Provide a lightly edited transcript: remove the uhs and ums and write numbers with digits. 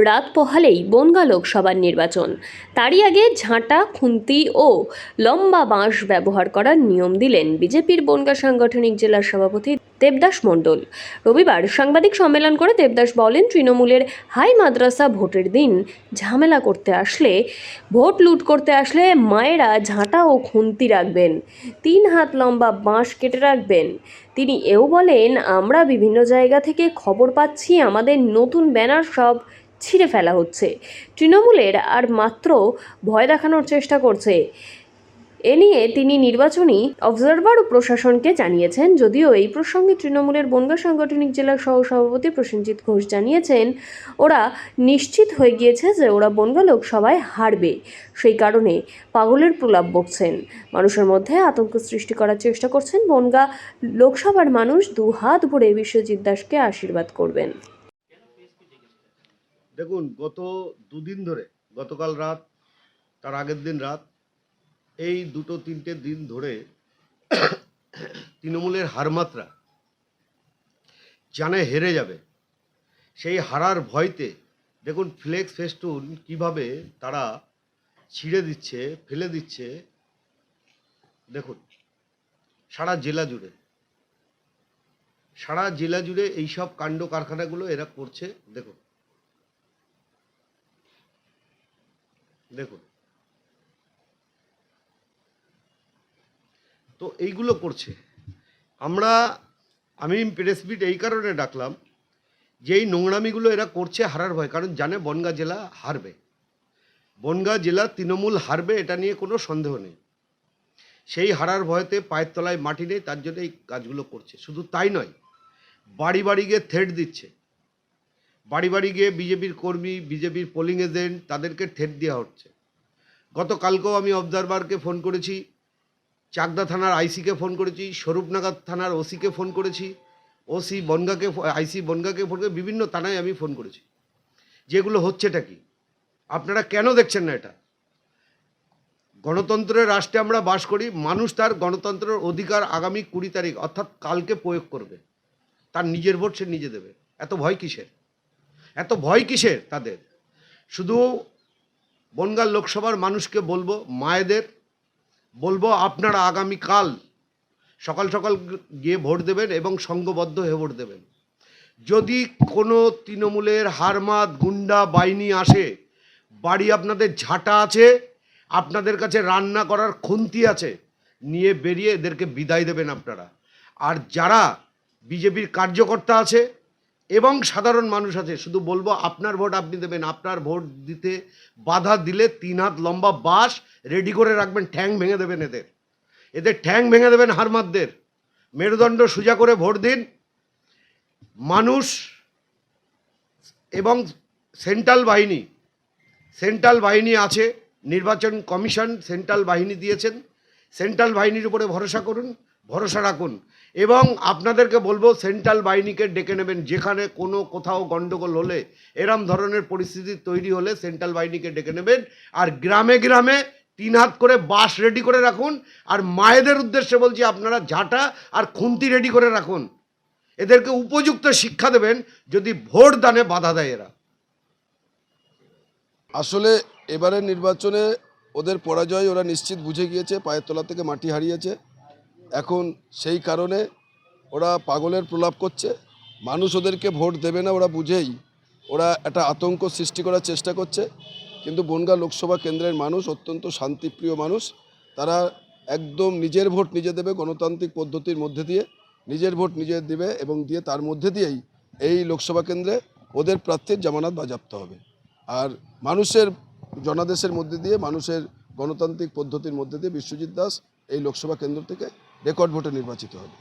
রাত পোহালেই বনগাঁ লোকসভার নির্বাচন। তারই আগে ঝাঁটা, খুন্তি ও লম্বা বাঁশ ব্যবহার করার নিয়ম দিলেন বিজেপির বনগাঁ সাংগঠনিক জেলার সভাপতি দেবদাস মণ্ডল। রবিবার সাংবাদিক সম্মেলন করে দেবদাস বলেন, তৃণমূলের হাই মাদ্রাসা ভোটের দিন ঝামেলা করতে আসলে, ভোট লুট করতে আসলে মায়েরা ঝাঁটা ও খুন্তি রাখবেন, 3 হাত লম্বা বাঁশ কেটে রাখবেন। তিনি এও বলেন, আমরা বিভিন্ন জায়গা থেকে খবর পাচ্ছি আমাদের নতুন ব্যানার সব ছিঁড়ে ফেলা হচ্ছে। তৃণমূলের আর মাত্র ভয় দেখানোর চেষ্টা করছে। এ নিয়ে তিনি নির্বাচনী অবজারভার ও প্রশাসনকে জানিয়েছেন। যদিও এই প্রসঙ্গে তৃণমূলের বনগাঁ সাংগঠনিক জেলার সহসভাপতি প্রসেনজিৎ ঘোষ জানিয়েছেন, ওরা নিশ্চিত হয়ে গিয়েছে যে ওরা বনগাঁ লোকসভায় হারবে, সেই কারণে পাগলের প্রলাপ বকছেন, মানুষের মধ্যে আতঙ্ক সৃষ্টি করার চেষ্টা করছেন। বনগাঁ লোকসভার মানুষ 2 হাত ভরে বিশ্বজিৎ দাসকে আশীর্বাদ করবেন। দেখুন, গত দুদিন ধরে, গতকাল রাত, তার আগের দিন রাত, এই 2-3টে দিন ধরে তৃণমূলের হারমাত্রা জানে হেরে যাবে, সেই হারার ভয়তে দেখুন ফ্লেক্স ফেস্টুন কিভাবে তারা ছিঁড়ে দিচ্ছে, ফেলে দিচ্ছে। দেখুন সারা জেলা জুড়ে এইসব কাণ্ড কারখানাগুলো এরা করছে। দেখুন তো এইগুলো করছে। আমি প্রেস মিট এই কারণে ডাকলাম যে এই নোংরামিগুলো এরা করছে হারার ভয়, কারণ জানে বনগাঁ জেলা হারবে, বনগাঁ জেলা তৃণমূল হারবে, এটা নিয়ে কোনো সন্দেহ নেই। সেই হারার ভয়তে পায়ের তলায় মাটি নেই, তার জন্য এই কাজগুলো করছে। শুধু তাই নয়, বাড়ি বাড়ি গিয়ে থ্রেট দিচ্ছে, বাড়ি বাড়ি গিয়ে বিজেপির কর্মী, বিজেপির পোলিং এজেন্ট, তাদেরকে থ্রেট দেওয়া হচ্ছে। গতকালকেও আমি অবজারভারকে ফোন করেছি, চাকদা থানার আইসিকে ফোন করেছি, স্বরূপনগর থানার ওসিকে ফোন করেছি, ওসি বনগাঁকে, আইসি বনগাঁকে ফোন করে বিভিন্ন থানায় আমি ফোন করেছি। যেগুলো হচ্ছেটা কি, আপনারা কেন দেখছেন না? এটা গণতন্ত্রের রাষ্ট্রে আমরা বাস করি, মানুষ তার গণতন্ত্রের অধিকার আগামী 20 তারিখ অর্থাৎ কালকে প্রয়োগ করবে, তার নিজের ভোট সে নিজে দেবে। এত ভয় কিসের তাদের? শুধু বনগাঁ লোকসভার মানুষকে বলবো, মায়েদের বলবো, আপনারা আগামীকাল সকাল সকাল গিয়ে ভোট দেবেন এবং সংঘবদ্ধ হয়ে ভোট দেবেন। যদি কোনো তৃণমূলের হারমাত গুন্ডা বাহিনী আসে, বাড়ি আপনাদের ঝাঁটা আছে, আপনাদের কাছে রান্না করার খুন্তি আছে, নিয়ে বেরিয়ে এদেরকে বিদায় দেবেন আপনারা। আর যারা বিজেপির কার্যকর্তা আছে এবং সাধারণ মানুষ আছে, শুধু বলবো আপনার ভোট আপনি দেবেন। আপনার ভোট দিতে বাধা দিলে 3 হাত লম্বা বাঁশ রেডি করে রাখবেন, ঠ্যাং ভেঙে দেবেন, এদের ঠ্যাং ভেঙে দেবেন, হারমাতদের মেরুদণ্ড সোজা করে ভোট দিন। মানুষ এবং সেন্ট্রাল বাহিনী আছে, নির্বাচন কমিশন সেন্ট্রাল বাহিনী দিয়েছেন, সেন্ট্রাল বাহিনীর উপরে ভরসা রাখুন। এবং আপনাদেরকে বলবো, সেন্ট্রাল বাহিনীকে ডেকে নেবেন। যেখানে কোথাও গণ্ডগোল হলে, এরম ধরনের পরিস্থিতি তৈরি হলে সেন্ট্রাল বাহিনীকে ডেকে নেবেন। আর গ্রামে 3 হাত করে বাঁশ রেডি করে রাখুন। আর মায়েদের উদ্দেশ্যে বলছি, আপনারা ঝাঁটা আর খুন্তি রেডি করে রাখুন। এদেরকে উপযুক্ত শিক্ষা দেবেন যদি ভোট দানে বাধা দেয় এরা। আসলে এবারের নির্বাচনে ওদের পরাজয় ওরা নিশ্চিত বুঝে গিয়েছে, পায়ের তলা থেকে মাটি হারিয়েছে। এখন সেই কারণে ওরা পাগলের প্রলাপ করছে। মানুষ ওদেরকে ভোট দেবে না ওরা বুঝেই ওরা একটা আতঙ্ক সৃষ্টি করার চেষ্টা করছে। কিন্তু বনগাঁ লোকসভা কেন্দ্রের মানুষ অত্যন্ত শান্তিপ্রিয় মানুষ, তারা একদম নিজের ভোট নিজে দেবে, গণতান্ত্রিক পদ্ধতির মধ্যে দিয়ে নিজের ভোট নিজে দেবে এবং দিয়ে তার মধ্যে দিয়েই এই লোকসভা কেন্দ্রে ওদের প্রার্থীর জামানত বাজেয়াপ্ত হবে। আর মানুষের জনাদেশের মধ্যে দিয়ে, মানুষের গণতান্ত্রিক পদ্ধতির মধ্যে দিয়ে বিশ্বজিৎ দাস এই লোকসভা কেন্দ্র থেকে রেকর্ড ভোটে নির্বাচিত হবে।